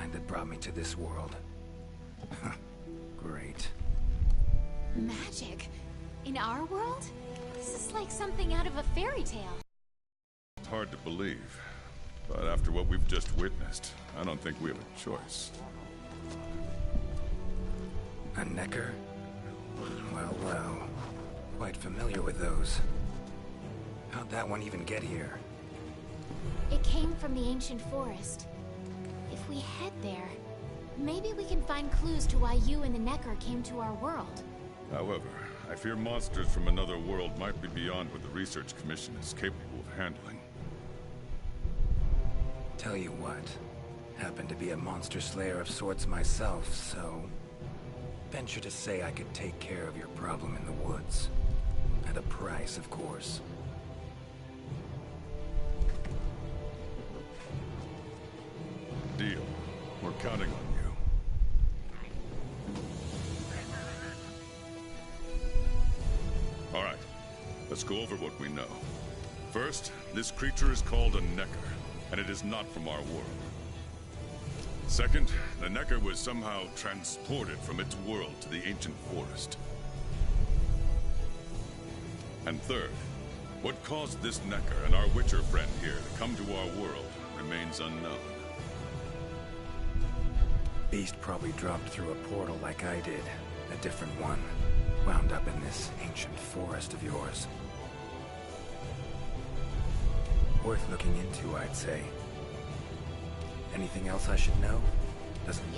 kind that brought me to this world. Great. Magic? In our world? This is like something out of a fairy tale. It's hard to believe, but after what we've just witnessed, I don't think we have a choice. A Necker? Well, well. Quite familiar with those. How'd that one even get here? It came from the ancient forest. If we head there, maybe we can find clues to why you and the Necker came to our world. However, I fear monsters from another world might be beyond what the Research Commission is capable of handling. Tell you what, happen to be a monster slayer of sorts myself, so... venture to say I could take care of your problem in the woods. At a price, of course. Deal. We're counting on you. All right. Let's go over what we know. First, this creature is called a Necker, and it is not from our world. Second, the Necker was somehow transported from its world to the ancient forest. And third, what caused this Necker and our Witcher friend here to come to our world remains unknown. Beast probably dropped through a portal like I did. A different one. Wound up in this ancient forest of yours. Worth looking into, I'd say. Anything else I should know?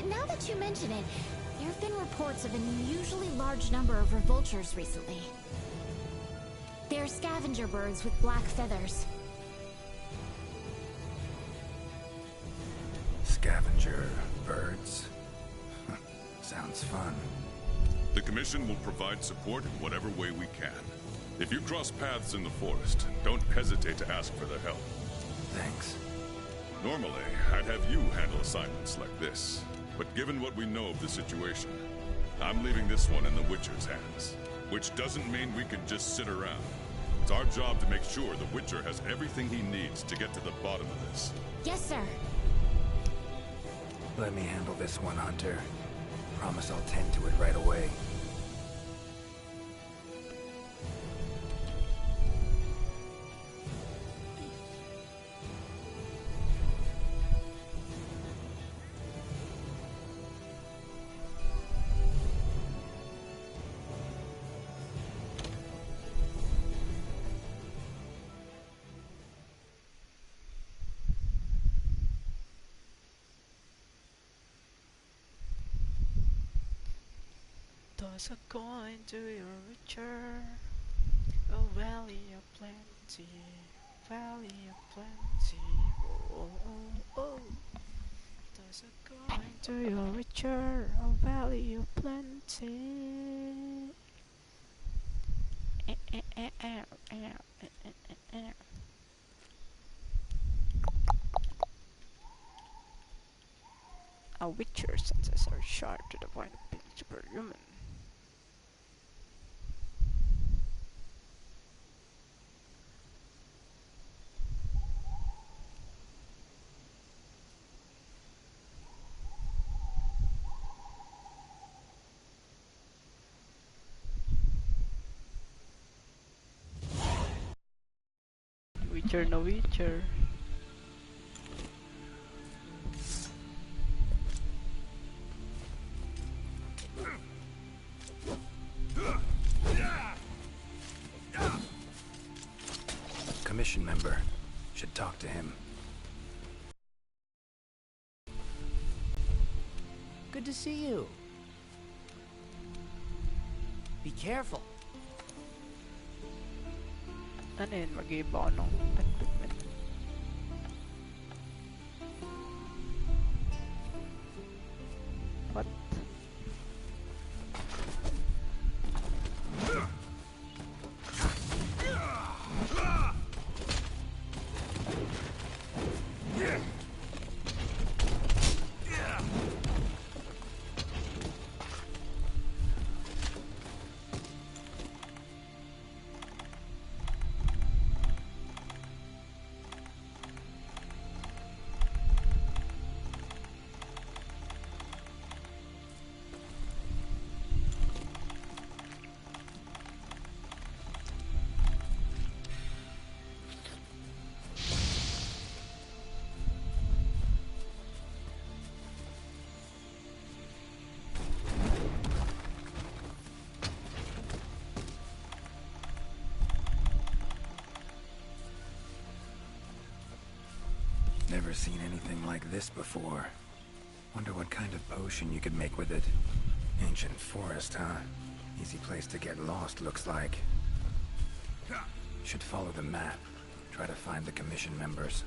Now that you mention it, there have been reports of an unusually large number of revoltures recently. They're scavenger birds with black feathers. Scavenger birds? Sounds fun. The Commission will provide support in whatever way we can. If you cross paths in the forest, don't hesitate to ask for their help. Thanks. Normally, I'd have you handle assignments like this. But given what we know of the situation, I'm leaving this one in the Witcher's hands. Which doesn't mean we can just sit around. It's our job to make sure the Witcher has everything he needs to get to the bottom of this. Yes, sir. Let me handle this one, Hunter. Promise I'll tend to it right away. Toss a coin to your Witcher, a valley of plenty, valley of plenty. Oh, oh, oh. Toss a coin to your Witcher, a valley of plenty. A Witcher senses are sharp to the point of being superhuman. Witcher no Witcher. Commission member. Should talk to him. Good to see you. Be careful. Ano yun? Mag-iba ako ng equipment. What? Never seen anything like this before. Wonder what kind of potion you could make with it. Ancient forest, huh? Easy place to get lost, looks like. Should follow the map. Try to find the commission members.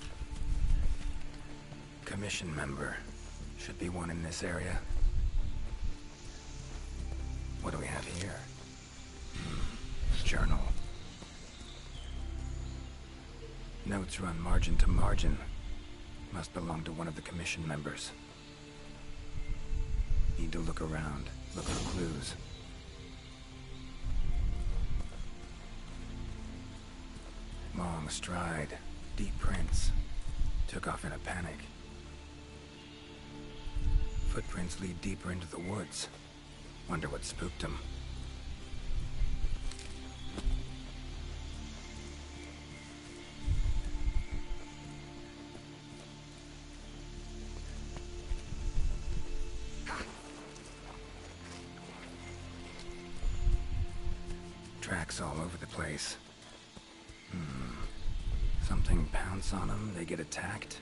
Commission member. Should be one in this area. What do we have here? Journal. Notes run margin to margin. Must belong to one of the commission members. Need to look around. Look for clues. Long stride. Deep prints. Took off in a panic. Footprints lead deeper into the woods. Wonder what spooked him. Tracks all over the place. Something pounce on them, they get attacked.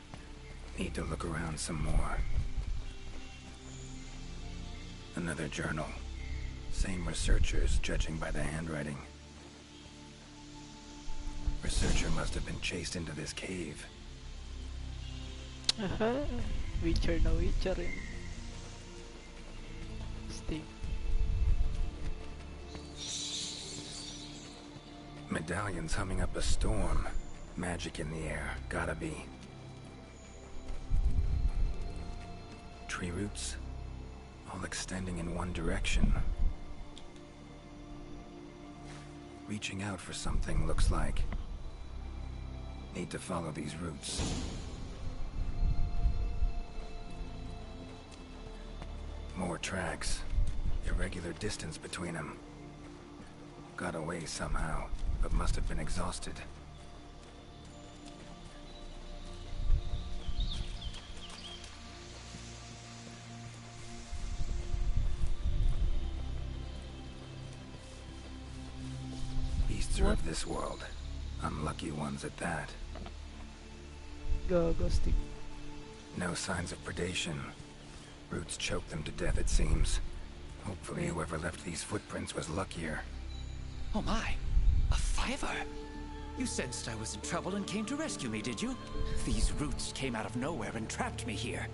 Need to look around some more. Another journal. Same researchers, judging by the handwriting. Researcher must have been chased into this cave. Aha, Witcher na Witcher rin. Steam. Medallions humming up a storm. Magic in the air, gotta be. Tree roots, all extending in one direction. Reaching out for something, looks like. Need to follow these roots. More tracks. Irregular distance between them. Got away somehow, but must have been exhausted. Beasts are of this world. Unlucky ones at that. Go stick. No signs of predation. Roots choke them to death, it seems. Hopefully whoever left these footprints was luckier. Oh my, a fiver! You sensed I was in trouble and came to rescue me, did you? These roots came out of nowhere and trapped me here.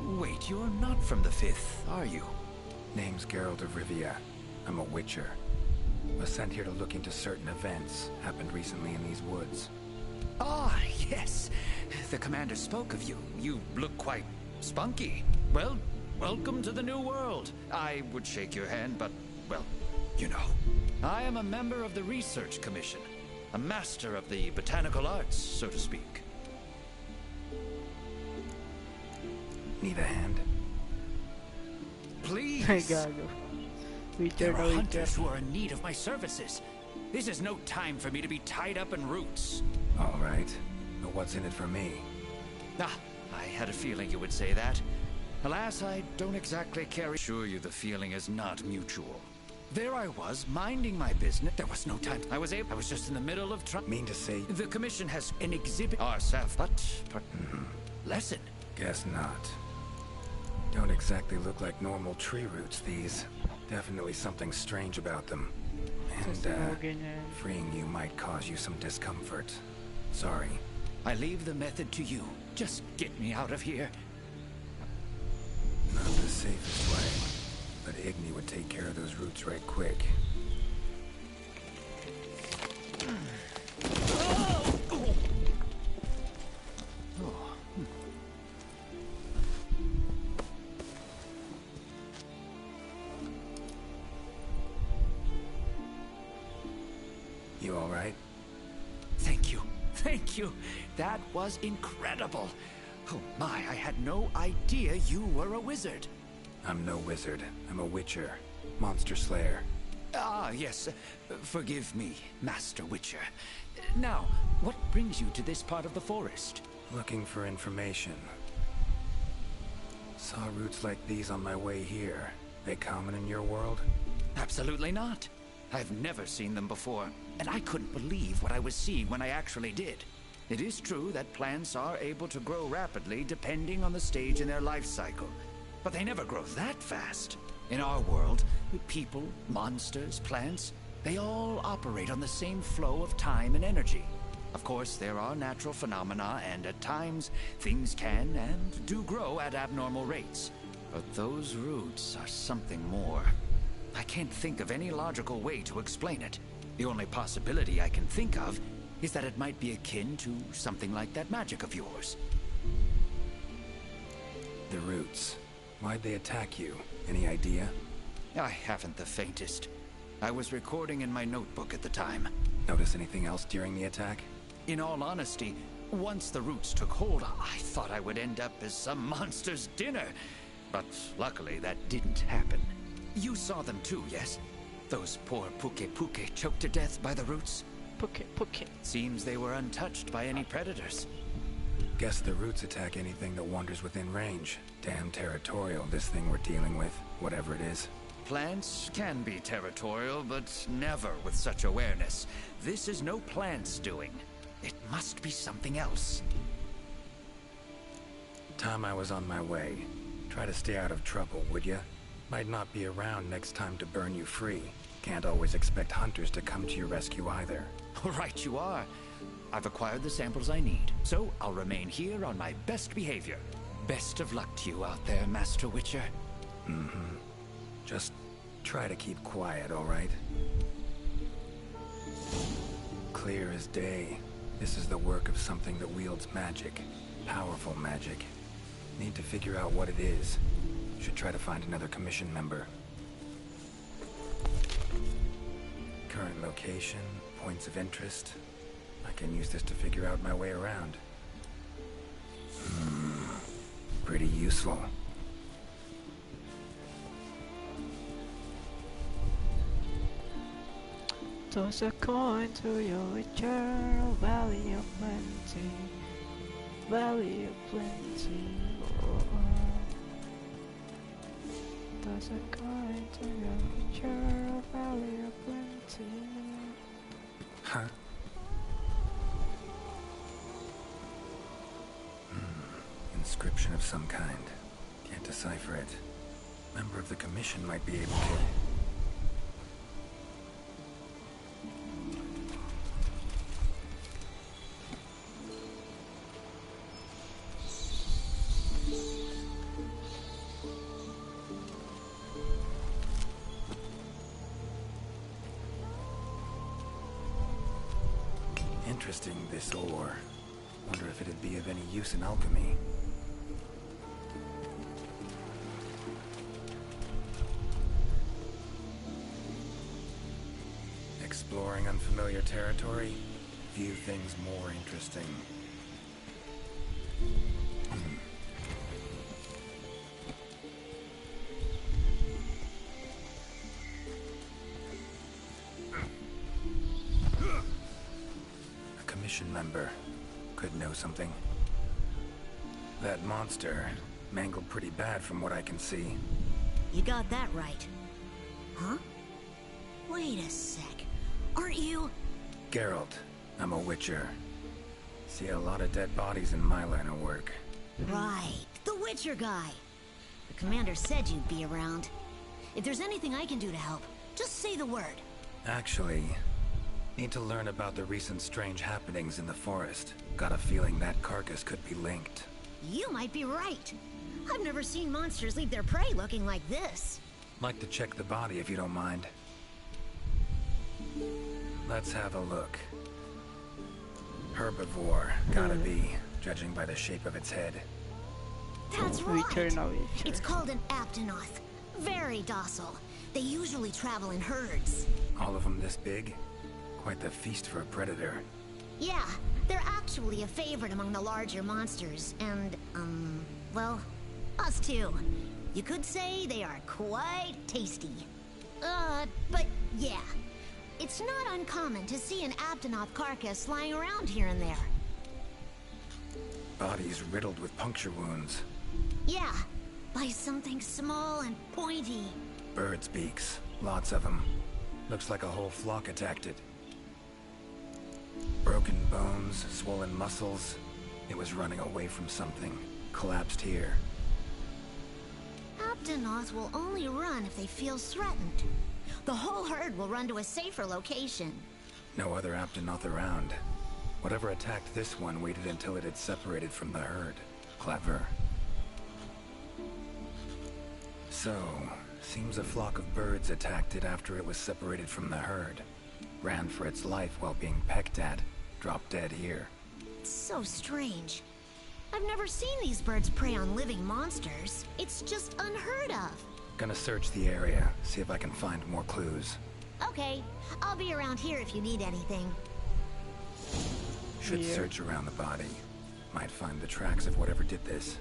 Wait, you're not from the Fifth, are you? Name's Geralt of Rivia. I'm a Witcher. Was sent here to look into certain events happened recently in these woods. Ah, yes. The commander spoke of you. You look quite spunky. Well, welcome to the new world. I would shake your hand, but, well, you know. I am a member of the Research Commission. A master of the botanical arts, so to speak. Need a hand? Please. Ay, gago. Witcher There na are Witcher. hunters who are in need of my services. This is no time for me to be tied up in roots. All right. But what's in it for me? Ah, I had a feeling you would say that. Alas, I don't exactly care. Assure you the feeling is not mutual. There I was, minding my business. There was no time. I was just in the middle of Mean to say... The commission has an exhibit. Ourself, but lesson. Guess not. Don't exactly look like normal tree roots, these. Definitely something strange about them. And, Sasabugin niya. freeing you might cause you some discomfort. Sorry. I leave the method to you. Just get me out of here. Not the safest way. But Igni would take care of those roots right quick. You all right? Thank you. Thank you. That was incredible. Oh my, I had no idea you were a wizard. I'm no wizard. I'm a witcher. Monster slayer. Ah, yes. Forgive me, Master Witcher. Now, what brings you to this part of the forest? Looking for information. Saw roots like these on my way here. They common in your world? Absolutely not. I've never seen them before, and I couldn't believe what I was seeing when I actually did. It is true that plants are able to grow rapidly depending on the stage in their life cycle, but they never grow that fast. In our world, people, monsters, plants, they all operate on the same flow of time and energy. Of course, there are natural phenomena, and at times, things can and do grow at abnormal rates. But those roots are something more. I can't think of any logical way to explain it. The only possibility I can think of is that it might be akin to something like that magic of yours. The roots. Why'd they attack you? Any idea? I haven't the faintest. I was recording in my notebook at the time. Notice anything else during the attack? In all honesty, once the roots took hold, I thought I would end up as some monster's dinner. But luckily, that didn't happen. You saw them too, yes? Those poor Puke choked to death by the roots? Puke. Seems they were untouched by any predators. Guess the roots attack anything that wanders within range. Damn territorial, this thing we're dealing with, whatever it is. Plants can be territorial, but never with such awareness. This is no plant's doing. It must be something else. Time I was on my way. Try to stay out of trouble, would ya? Might not be around next time to burn you free. Can't always expect hunters to come to your rescue either. Right you are. I've acquired the samples I need, so I'll remain here on my best behavior. Best of luck to you out there, Master Witcher. Mm-hmm. Just try to keep quiet, all right? Clear as day. This is the work of something that wields magic. Powerful magic. Need to figure out what it is. Should try to find another commission member. Current location, points of interest. I can use this to figure out my way around. Pretty useful. Toss a coin to your witcher, valley of plenty, valley of plenty. Toss a coin to your witcher, valley of plenty. Huh? Inscription of some kind. Can't decipher it. Member of the commission might be able to. Interesting, this ore. Wonder if it'd be of any use in alchemy. Exploring unfamiliar territory? Few things more interesting. A commission member. Could know something. That monster mangled pretty bad from what I can see. You got that right. Huh? Wait a sec. Aren't you? Geralt. I'm a witcher. See a lot of dead bodies in my line of work. Right. The Witcher guy. The commander said you'd be around. If there's anything I can do to help, just say the word. Actually, need to learn about the recent strange happenings in the forest. Got a feeling that carcass could be linked. You might be right. I've never seen monsters leave their prey looking like this. Like to check the body if you don't mind. Let's have a look. Herbivore, gotta be, judging by the shape of its head. That's Witcher right. na Witcher. It's called an Aptonoth. Very docile. They usually travel in herds. All of them this big? Quite the feast for a predator. Yeah, they're actually a favorite among the larger monsters, and, well, us too. You could say they are quite tasty. But yeah, it's not uncommon to see an Aptonoth carcass lying around here and there. Bodies riddled with puncture wounds. Yeah, by something small and pointy. Birds' beaks, lots of them. Looks like a whole flock attacked it. Broken bones, swollen muscles. It was running away from something. Collapsed here. Aptonoth will only run if they feel threatened. The whole herd will run to a safer location. No other Aptonoth around. Whatever attacked this one waited until it had separated from the herd. Clever. So, seems a flock of birds attacked it after it was separated from the herd. Ran for its life while being pecked at. Dropped dead here. It's so strange. I've never seen these birds prey on living monsters. It's just unheard of. Gonna search the area, see if I can find more clues. Okay, I'll be around here if you need anything. Should search around the body. Might find the tracks of whatever did this.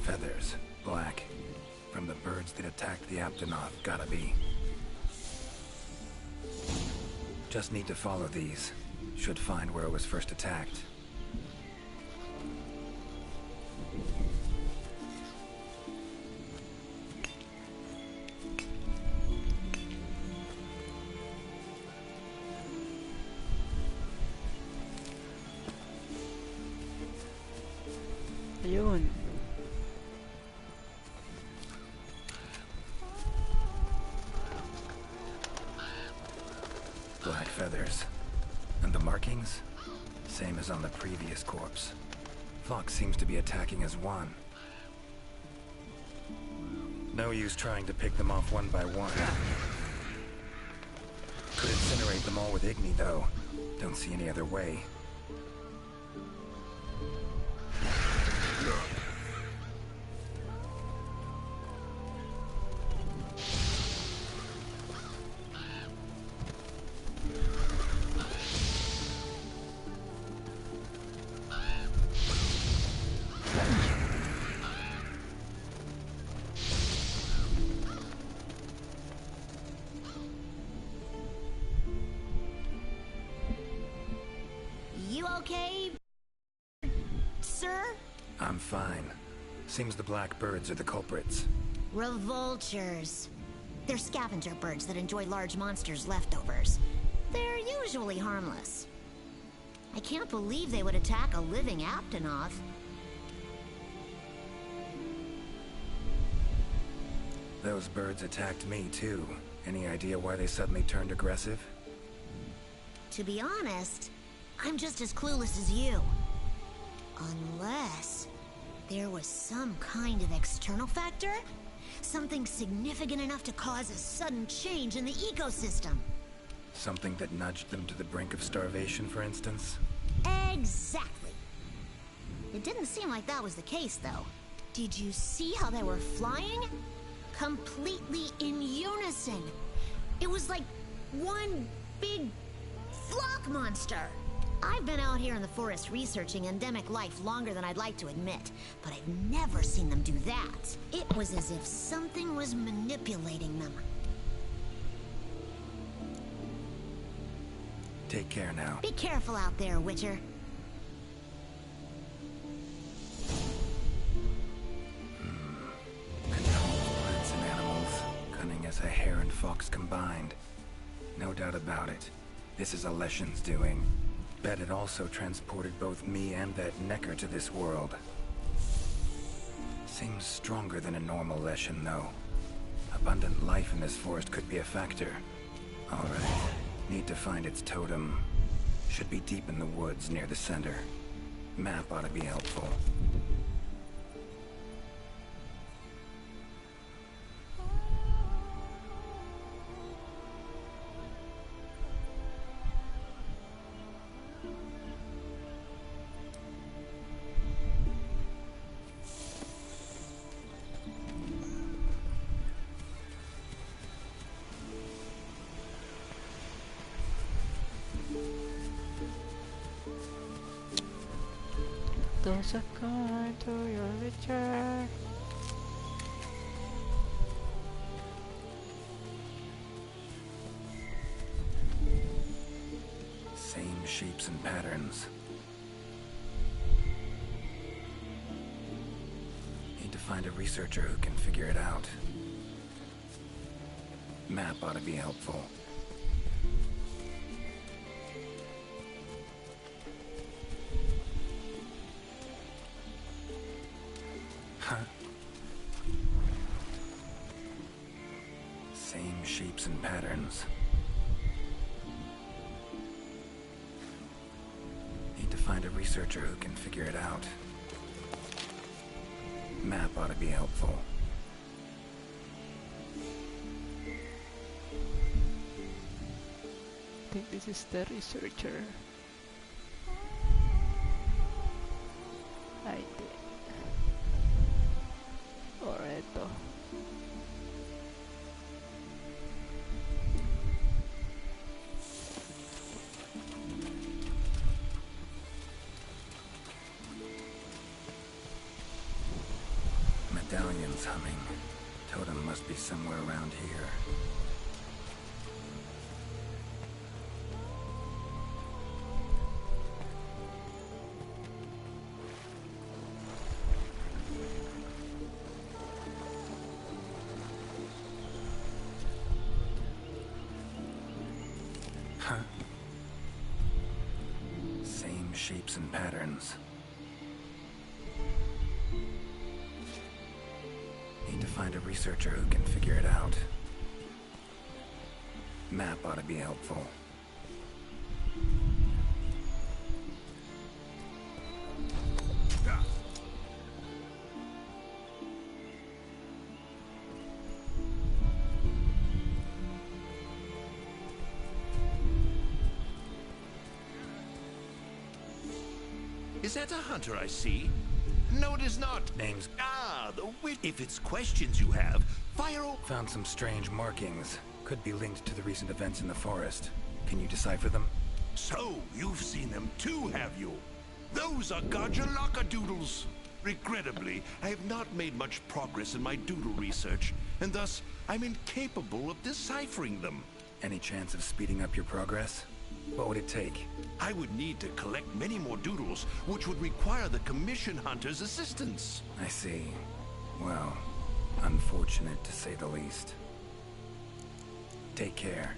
Feathers, black. From the birds that attacked the Aptonoth, gotta be. Just need to follow these. Should find where it was first attacked. Ayun. Black feathers. And the markings? Same as on the previous corpse. Fox seems to be attacking as one. No use trying to pick them off one by one. Could incinerate them all with Igni, though. Don't see any other way. You okay, sir? I'm fine. Seems the black birds are the culprits. Revoltures. They're scavenger birds that enjoy large monsters' leftovers. They're usually harmless. I can't believe they would attack a living Aptonoth. Those birds attacked me, too. Any idea why they suddenly turned aggressive? To be honest, I'm just as clueless as you. Unless there was some kind of external factor? Something significant enough to cause a sudden change in the ecosystem. Something that nudged them to the brink of starvation, for instance? Exactly. It didn't seem like that was the case, though. Did you see how they were flying? Completely in unison. It was like one big flock monster. I've been out here in the forest researching endemic life longer than I'd like to admit, but I've never seen them do that. It was as if something was manipulating them. Take care now. Be careful out there, Witcher. Controls plants and animals. Cunning as a hare and fox combined. No doubt about it. This is a Leshen's doing. Bet it also transported both me and that Necker to this world. Seems stronger than a normal Leshen, though. Abundant life in this forest could be a factor. Alright. Need to find its totem. Should be deep in the woods near the center. Map ought to be helpful. Toss a coin to your Witcher. Same shapes and patterns. find a researcher who can figure it out. Map ought to be helpful. Huh? Same shapes and patterns. Need to find a researcher who can figure it out. Map ought to be helpful. I think this is the researcher. I think. Or eto. Medallion's humming. Totem must be somewhere around here. Huh? Same shapes and patterns. Need to find a researcher who can figure it out. Map ought to be helpful. Is that a hunter I see? No, it is not. Name's... Ah, the witch. If it's questions you have, fire o- Found some strange markings. Could be linked to the recent events in the forest. Can you decipher them? So, you've seen them too, have you? Those are Gajalaka doodles. Regrettably, I have not made much progress in my doodle research, and thus, I'm incapable of deciphering them. Any chance of speeding up your progress? What would it take? I would need to collect many more doodles, which would require the commission hunter's assistance. I see. Well, unfortunate to say the least. Take care.